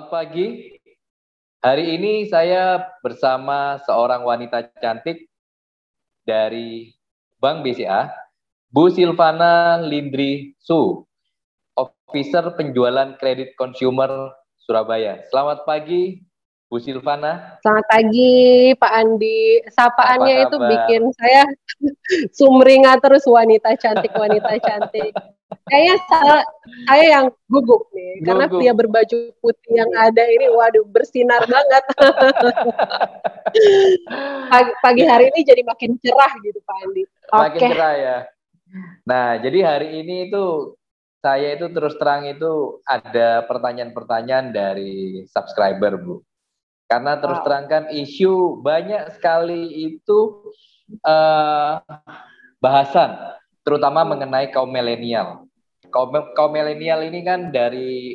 Selamat pagi. Hari ini saya bersama seorang wanita cantik dari Bank BCA, Bu Silvana Lindri Su, Officer Penjualan Kredit Consumer Surabaya. Selamat pagi, Bu Silvana. Selamat pagi, Pak Andi. Sapaannya Apa itu kabar? bikin saya sumringah terus, wanita cantik, wanita cantik. Kayaknya saya yang gugup nih, karena Gugup. pria berbaju putih yang ada ini, waduh, bersinar banget. Pagi hari ini jadi makin cerah gitu, Pak Andi. Makin Oke. cerah ya. Nah, jadi hari ini itu saya itu terus terang itu ada pertanyaan-pertanyaan dari subscriber, Bu. Karena terus terang kan isu banyak sekali itu bahasan, terutama mengenai kaum milenial. Kaum milenial ini kan dari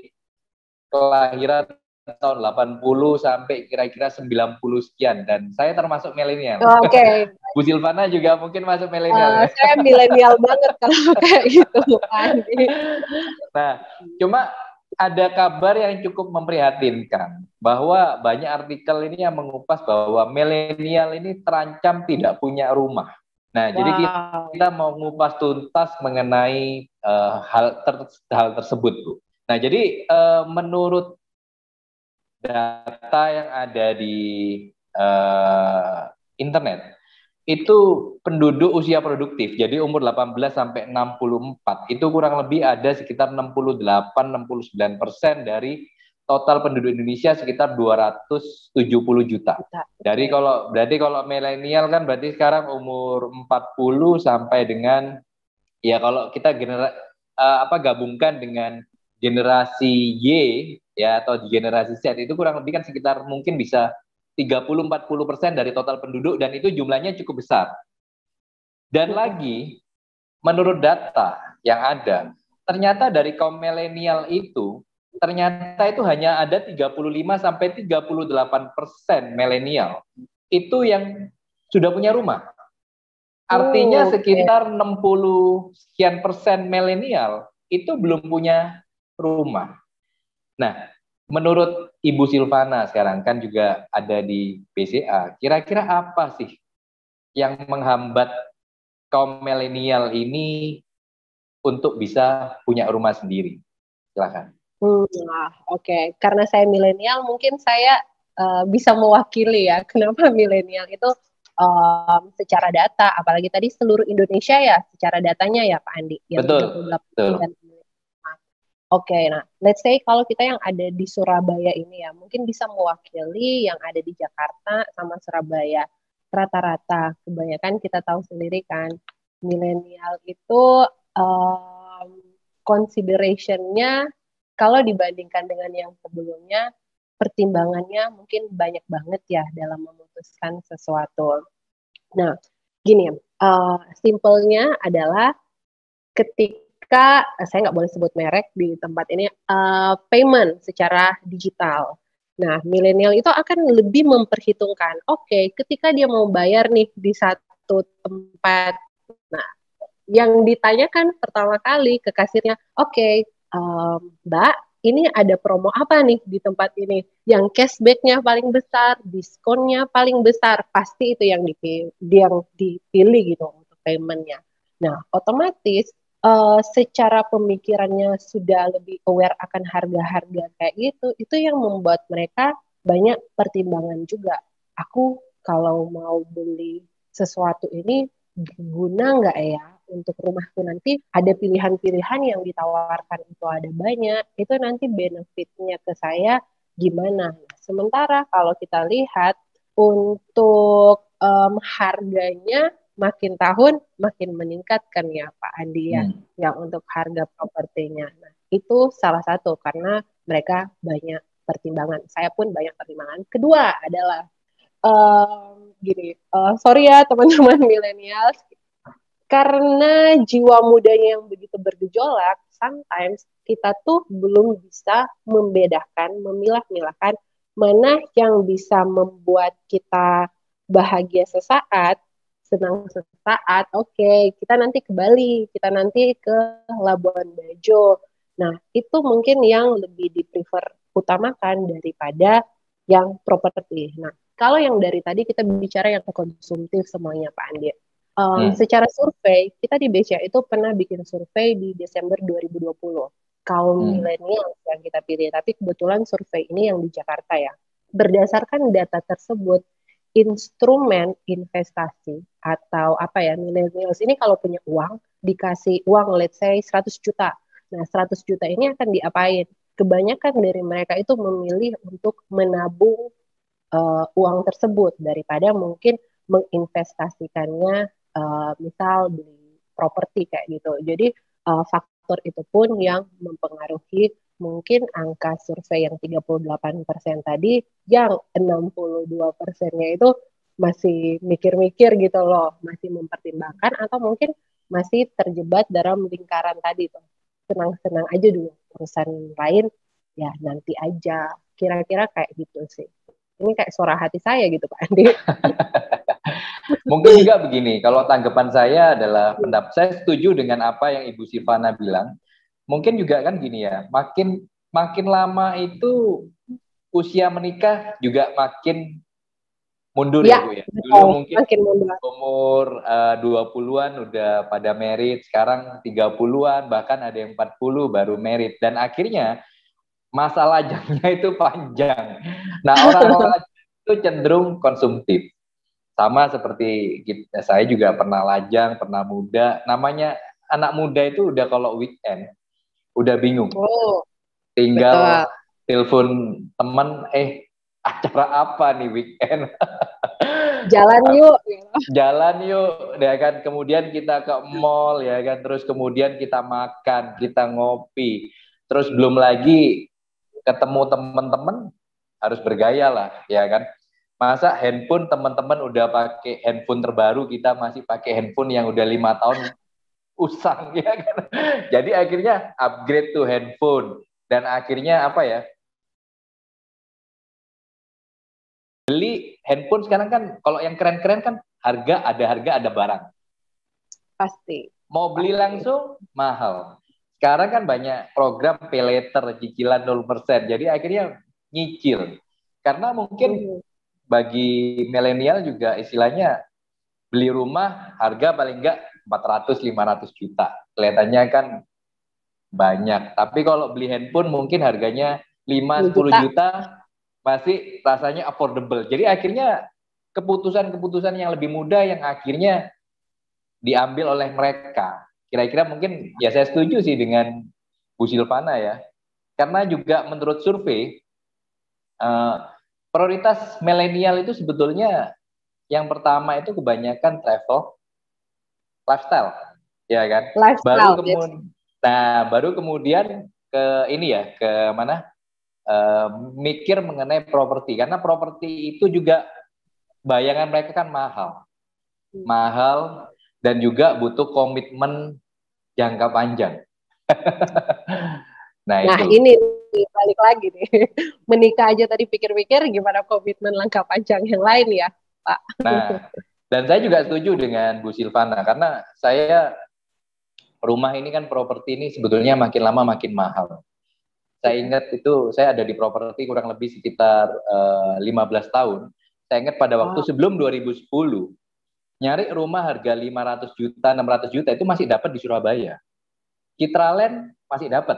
kelahiran tahun 80 sampai kira-kira 90 sekian, dan saya termasuk milenial. Oke. Bu Silvana juga mungkin masuk milenial ya. Saya milenial banget kalau kayak gitu, Pak Andi. Nah, cuma ada kabar yang cukup memprihatinkan bahwa banyak artikel ini yang mengupas bahwa milenial ini terancam tidak punya rumah. Nah, jadi kita mau mengupas tuntas mengenai hal tersebut, Bu. Nah, jadi menurut data yang ada di internet, itu penduduk usia produktif, jadi umur 18 sampai 64, itu kurang lebih ada sekitar 68-69% dari total penduduk Indonesia, sekitar 270 juta. Berarti kalau milenial kan berarti sekarang umur 40 sampai dengan, ya kalau kita gabungkan dengan generasi Y ya atau generasi Z, itu kurang lebih kan sekitar mungkin bisa 30-40% dari total penduduk, dan itu jumlahnya cukup besar. Dan lagi, menurut data yang ada, ternyata dari kaum milenial itu, ternyata itu hanya ada 35-38% milenial itu yang sudah punya rumah. Artinya sekitar 60 sekian persen milenial itu belum punya rumah. Nah, menurut Ibu Silvana sekarang kan juga ada di BCA, kira-kira apa sih yang menghambat kaum milenial ini untuk bisa punya rumah sendiri? Silakan. Oke. Karena saya milenial, mungkin saya bisa mewakili ya kenapa milenial itu secara data, apalagi tadi seluruh Indonesia ya, secara datanya ya Pak Andi, yang Betul. 38%. Oke, nah let's say kalau kita yang ada di Surabaya ini ya, mungkin bisa mewakili yang ada di Jakarta sama Surabaya. Rata-rata, kebanyakan kita tahu sendiri kan, milenial itu consideration-nya kalau dibandingkan dengan yang sebelumnya, pertimbangannya mungkin banyak banget ya dalam memutuskan sesuatu. Nah, gini, simpelnya adalah ketika saya nggak boleh sebut merek di tempat ini, payment secara digital. Nah, milenial itu akan lebih memperhitungkan, oke, ketika dia mau bayar nih di satu tempat, nah, yang ditanyakan pertama kali ke kasirnya, oke, Mbak, ini ada promo apa nih di tempat ini? Yang cashback-nya paling besar, diskonnya paling besar, pasti itu yang dipilih gitu untuk payment-nya. Nah, otomatis secara pemikirannya sudah lebih aware akan harga-harga kayak gitu, itu yang membuat mereka banyak pertimbangan juga. Aku kalau mau beli sesuatu ini guna nggak ya untuk rumahku, nanti ada pilihan-pilihan yang ditawarkan itu ada banyak, itu nanti benefitnya ke saya gimana. Sementara kalau kita lihat untuk harganya makin tahun makin meningkat kan ya Pak Andi ya, yang untuk harga propertinya. Nah, itu salah satu karena mereka banyak pertimbangan. Saya pun banyak pertimbangan. Kedua adalah gini, sorry ya teman-teman milenial, karena jiwa mudanya yang begitu bergejolak, sometimes kita tuh belum bisa membedakan, memilah-milahkan mana yang bisa membuat kita bahagia sesaat, senang sesaat, oke, kita nanti ke Bali, kita nanti ke Labuan Bajo. Nah, itu mungkin yang lebih di-prefer utamakan daripada yang properti. Nah, kalau yang dari tadi kita bicara yang konsumtif semuanya Pak Andi. Secara survei, kita di BCA itu pernah bikin survei di Desember 2020. Kaum milenial yang kita pilih, tapi kebetulan survei ini yang di Jakarta ya. Berdasarkan data tersebut, instrumen investasi atau apa ya, milenials ini kalau punya uang, dikasih uang let's say 100 juta. Nah, 100 juta ini akan diapain? Kebanyakan dari mereka itu memilih untuk menabung uang tersebut daripada mungkin menginvestasikannya misal beli properti kayak gitu. Jadi faktor itu pun yang mempengaruhi mungkin angka survei yang 38% tadi, yang 62%-nya itu masih mikir-mikir gitu loh, masih mempertimbangkan atau mungkin masih terjebak dalam lingkaran tadi tuh. Senang-senang aja dulu, urusan lain ya nanti aja. Kira-kira kayak gitu sih. Ini kayak suara hati saya gitu Pak Andi. Mungkin juga begini, kalau tanggapan saya adalah pendapat saya setuju dengan apa yang Ibu Silvana bilang. Mungkin juga kan gini ya, makin lama itu usia menikah juga makin mundur ya, Bu ya. Betul. Dulu mungkin makin mundur. umur 20-an udah pada merit, sekarang 30-an, bahkan ada yang 40 baru merit. Dan akhirnya masa lajangnya itu panjang. Nah, orang itu cenderung konsumtif. Sama seperti kita, saya juga pernah lajang, pernah muda. Namanya anak muda itu udah kalau weekend, udah bingung. Oh, Tinggal betul. telepon teman, acara apa nih weekend? Jalan yuk. Jalan yuk, ya kan. Kemudian kita ke mall, ya kan. Terus kemudian kita makan, kita ngopi. Terus belum lagi ketemu teman-teman harus bergaya lah, ya kan. Masa handphone teman-teman udah pakai handphone terbaru, kita masih pakai handphone yang udah 5 tahun usang, ya kan. Jadi akhirnya upgrade tuh handphone, dan akhirnya apa ya, beli handphone sekarang kan kalau yang keren-keren kan harga ada barang. Pasti. Mau beli langsung mahal. Sekarang kan banyak program pay later, cicilan 0%. Jadi akhirnya nyicil. Karena mungkin bagi milenial juga istilahnya beli rumah harga paling enggak 400-500 juta. Kelihatannya kan banyak. Tapi kalau beli handphone mungkin harganya 5-10 juta masih rasanya affordable. Jadi akhirnya keputusan-keputusan yang lebih mudah yang akhirnya diambil oleh mereka. Kira-kira mungkin ya saya setuju sih dengan Bu Silvana ya. Karena juga menurut survei prioritas milenial itu sebetulnya yang pertama itu kebanyakan travel, lifestyle, ya kan. Lifestyle. Baru kemudian ke ini ya, ke mana? Mikir mengenai properti, karena properti itu juga bayangan mereka kan mahal dan juga butuh komitmen jangka panjang. Nah ini balik lagi nih, menikah aja tadi pikir-pikir gimana komitmen langkah panjang yang lain ya Pak. Nah, dan saya juga setuju dengan Bu Silvana, karena saya rumah ini kan, properti ini sebetulnya makin lama makin mahal. Saya ingat itu saya ada di properti kurang lebih sekitar 15 tahun. Saya ingat pada waktu sebelum 2010, nyari rumah harga 500 juta, 600 juta itu masih dapat di Surabaya. Citraland masih dapat.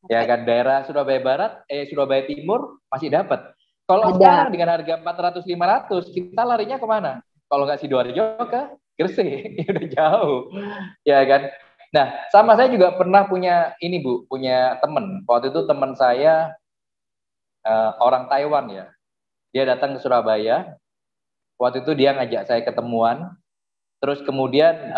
Ya kan, daerah Surabaya Barat, Surabaya Timur masih dapat. Kalau sekarang dengan harga 400-500, kita larinya kemana? Kalau nggak Sidoarjo ke Gresik, udah jauh. Ya kan? Nah, sama saya juga pernah punya ini Bu, punya teman. Waktu itu teman saya orang Taiwan ya. Dia datang ke Surabaya. Waktu itu dia ngajak saya ketemuan. Terus kemudian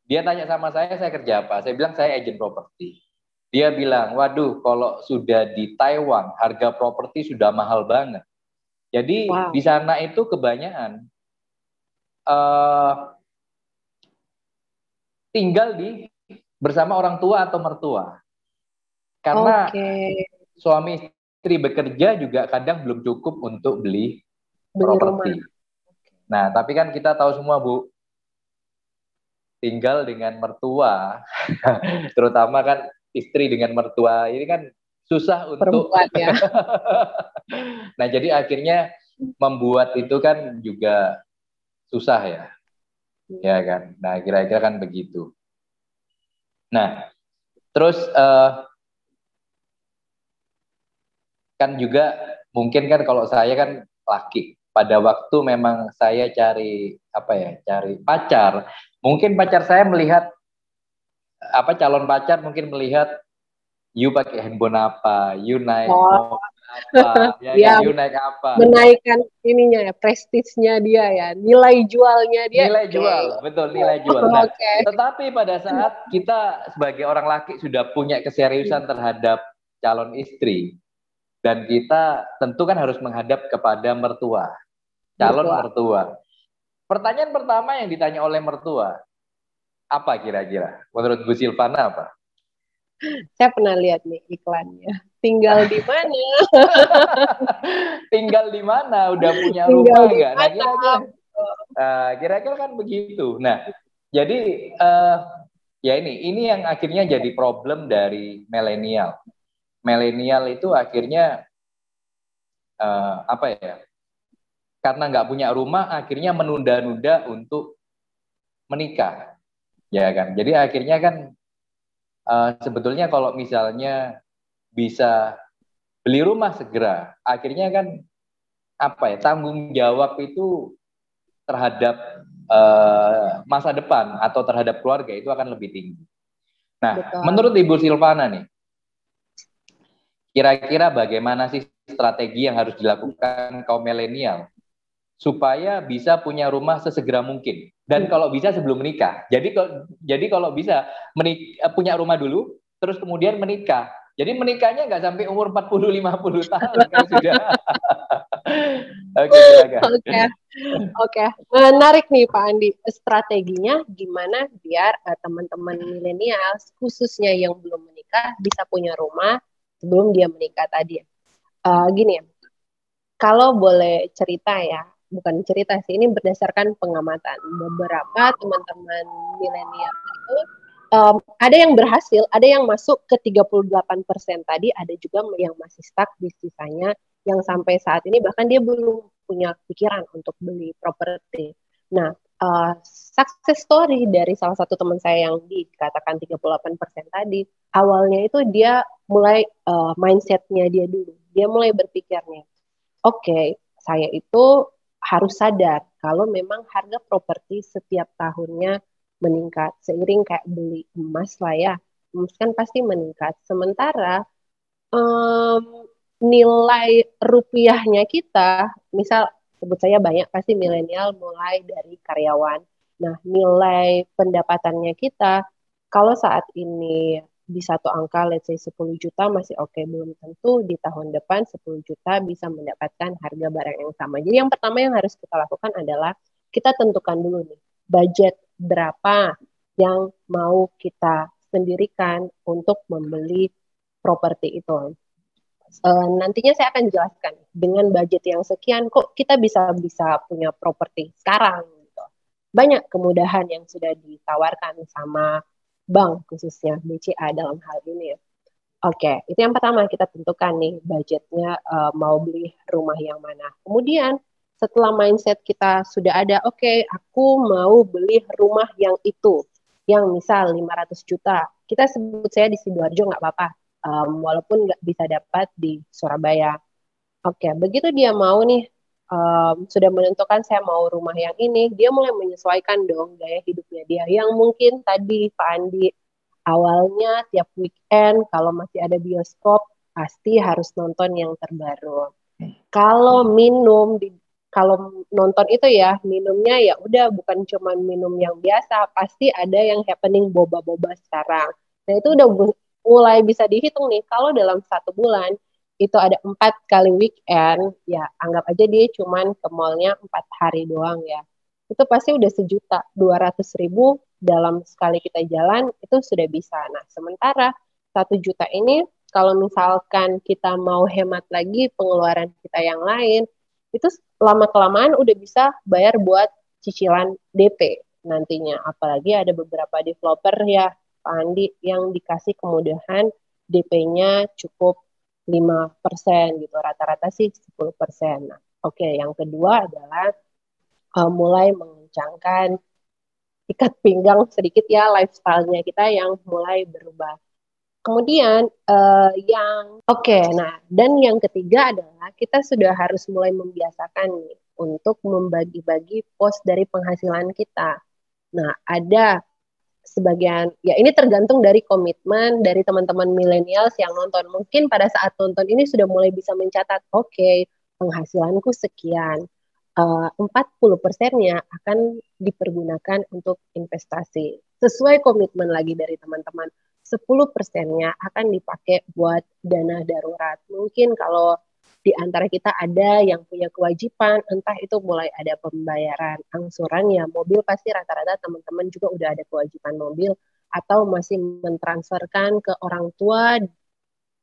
dia tanya sama saya kerja apa? Saya bilang saya agent properti. Dia bilang, waduh, kalau sudah di Taiwan, harga properti sudah mahal banget. Jadi di sana itu kebanyakan tinggal bersama orang tua atau mertua. Karena suami istri bekerja juga kadang belum cukup untuk beli properti. Nah, tapi kan kita tahu semua Bu, tinggal dengan mertua, terutama kan istri dengan mertua ini kan susah untuk perempuan ya. nah jadi akhirnya membuat itu kan juga susah ya kan. Nah kira-kira kan begitu. Nah terus kan juga mungkin kan kalau saya kan laki, pada waktu memang saya cari apa ya, cari pacar, mungkin pacar saya melihat apa, calon pacar mungkin melihat you pakai handphone apa, you naik Oh, mobil apa, ya kan, ya you naik apa. menaikkan ininya ya, prestisnya dia ya, nilai jualnya dia. Nilai Oke. jual, betul, nilai jual. Nah, Oke. tetapi pada saat kita sebagai orang laki sudah punya keseriusan terhadap calon istri, dan kita tentu kan harus menghadap kepada mertua, calon Mertua. mertua. Pertanyaan pertama yang ditanya oleh mertua, apa kira-kira? Menurut Bu Silvana apa? Saya pernah lihat nih iklannya. Tinggal di mana? Tinggal di mana? Udah punya Tinggal rumah di nggak? Nah, mana? kira-kira kan begitu. Nah, jadi ya ini yang akhirnya jadi problem dari milenial. Milenial itu akhirnya apa ya? Karena nggak punya rumah, akhirnya menunda-nunda untuk menikah, ya kan? Jadi akhirnya kan sebetulnya kalau misalnya bisa beli rumah segera, akhirnya kan apa ya, tanggung jawab itu terhadap masa depan atau terhadap keluarga itu akan lebih tinggi. Nah, Betul. menurut Ibu Silvana nih, kira-kira bagaimana sih strategi yang harus dilakukan kaum milenial supaya bisa punya rumah sesegera mungkin, dan kalau bisa sebelum menikah. Jadi kalau bisa punya rumah dulu, terus kemudian menikah. Jadi menikahnya nggak sampai umur 40-50 tahun kan sudah. Oke, silakan. Oke. Oke, menarik nih Pak Andi. Strateginya gimana biar teman-teman milenial, khususnya yang belum menikah, bisa punya rumah sebelum dia menikah tadi. Gini ya, kalau boleh cerita ya, bukan cerita sih, ini berdasarkan pengamatan. Beberapa teman-teman milenial itu ada yang berhasil, ada yang masuk ke 38% tadi, ada juga yang masih stuck di sisanya, yang sampai saat ini bahkan dia belum punya pikiran untuk beli properti. Nah, success story dari salah satu teman saya yang dikatakan 38% tadi, awalnya itu dia mulai mindsetnya dia dulu. Dia mulai berpikirnya, oke, saya itu harus sadar kalau memang harga properti setiap tahunnya meningkat seiring kayak beli emas lah ya, emas kan pasti meningkat. Sementara nilai rupiahnya kita, misal sebut saya banyak pasti milenial mulai dari karyawan. Nah, nilai pendapatannya kita kalau saat ini di satu angka let's say 10 juta masih oke, belum tentu di tahun depan 10 juta bisa mendapatkan harga barang yang sama. Jadi yang pertama yang harus kita lakukan adalah kita tentukan dulu nih budget berapa yang mau kita sendirikan untuk membeli properti itu. Nantinya saya akan jelaskan dengan budget yang sekian kok kita bisa punya properti sekarang gitu. Banyak kemudahan yang sudah ditawarkan sama bank khususnya BCA dalam hal ini. Oke, itu yang pertama kita tentukan nih budgetnya mau beli rumah yang mana. Kemudian setelah mindset kita sudah ada, oke, aku mau beli rumah yang itu, yang misal 500 juta. Kita sebut saya di Sidoarjo nggak apa-apa, walaupun nggak bisa dapat di Surabaya. Oke, begitu dia mau nih, sudah menentukan saya mau rumah yang ini, dia mulai menyesuaikan dong gaya hidupnya dia. Yang mungkin tadi Pak Andi, awalnya tiap weekend kalau masih ada bioskop, pasti harus nonton yang terbaru. Kalau kalau nonton itu ya, minumnya ya udah bukan cuma minum yang biasa, pasti ada yang happening boba-boba sekarang. Nah itu udah mulai bisa dihitung nih, kalau dalam 1 bulan itu ada 4 kali weekend, ya anggap aja dia cuman ke mallnya 4 hari doang ya. Itu pasti udah 1.200.000 dalam sekali kita jalan, itu sudah bisa. Nah, sementara 1 juta ini, kalau misalkan kita mau hemat lagi pengeluaran kita yang lain, itu lama-kelamaan udah bisa bayar buat cicilan DP nantinya. Apalagi ada beberapa developer ya, Pak Andi, yang dikasih kemudahan DP-nya cukup 5% gitu, rata-rata sih 10%. Nah, oke, yang kedua adalah mulai mengencangkan ikat pinggang sedikit ya, lifestyle-nya kita yang mulai berubah. Kemudian nah dan yang ketiga adalah kita sudah harus mulai membiasakan nih untuk membagi-bagi pos dari penghasilan kita. Nah, ada sebagian, ya ini tergantung dari komitmen dari teman-teman milenials yang nonton. Mungkin pada saat nonton ini sudah mulai bisa mencatat, oke, penghasilanku sekian. 40%-nya akan dipergunakan untuk investasi. Sesuai komitmen lagi dari teman-teman. 10%-nya akan dipakai buat dana darurat. Mungkin kalau di antara kita ada yang punya kewajiban, entah itu mulai ada pembayaran angsuran ya, mobil pasti rata-rata teman-teman juga udah ada kewajiban mobil, atau masih mentransferkan ke orang tua,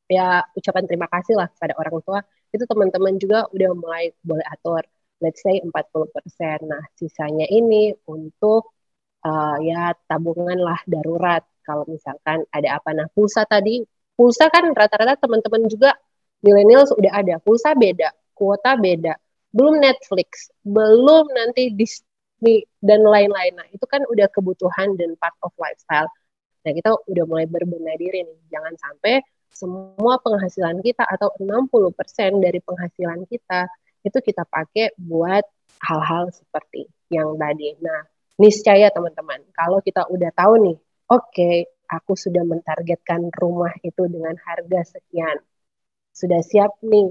ya ucapan terima kasih lah pada orang tua, itu teman-teman juga udah mulai boleh atur, let's say 40%. Nah, sisanya ini untuk ya tabungan lah darurat, kalau misalkan ada apa. Nah, pulsa kan rata-rata teman-teman juga milenial sudah ada, pulsa beda, kuota beda, belum Netflix, belum nanti Disney dan lain-lain. Nah, itu kan udah kebutuhan dan part of lifestyle. Nah, kita udah mulai berbenah diri nih, jangan sampai semua penghasilan kita atau 60% dari penghasilan kita itu kita pakai buat hal-hal seperti yang tadi. Nah, niscaya teman-teman, kalau kita udah tahu nih, oke, aku sudah mentargetkan rumah itu dengan harga sekian, sudah siap nih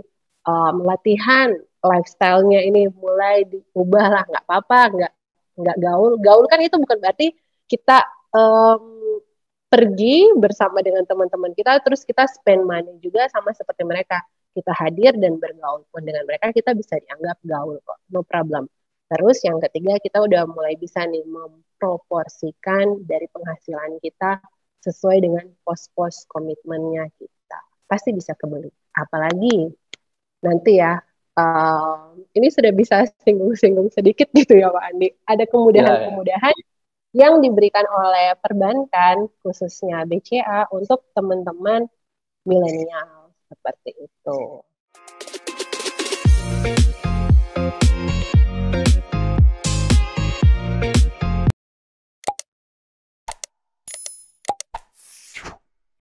latihan lifestyle-nya ini mulai diubah lah, nggak apa-apa, nggak gaul kan itu bukan berarti kita pergi bersama dengan teman-teman kita terus kita spend money juga sama seperti mereka, kita hadir dan bergaul pun dengan mereka kita bisa dianggap gaul kok, no problem. Terus yang ketiga, kita udah mulai bisa nih memproporsikan dari penghasilan kita sesuai dengan pos-pos komitmennya kita, pasti bisa kebeli. Apalagi nanti ya, ini sudah bisa singgung-singgung sedikit gitu ya Pak Andi. Ada kemudahan-kemudahan yang diberikan oleh perbankan, khususnya BCA, untuk teman-teman milenial seperti itu.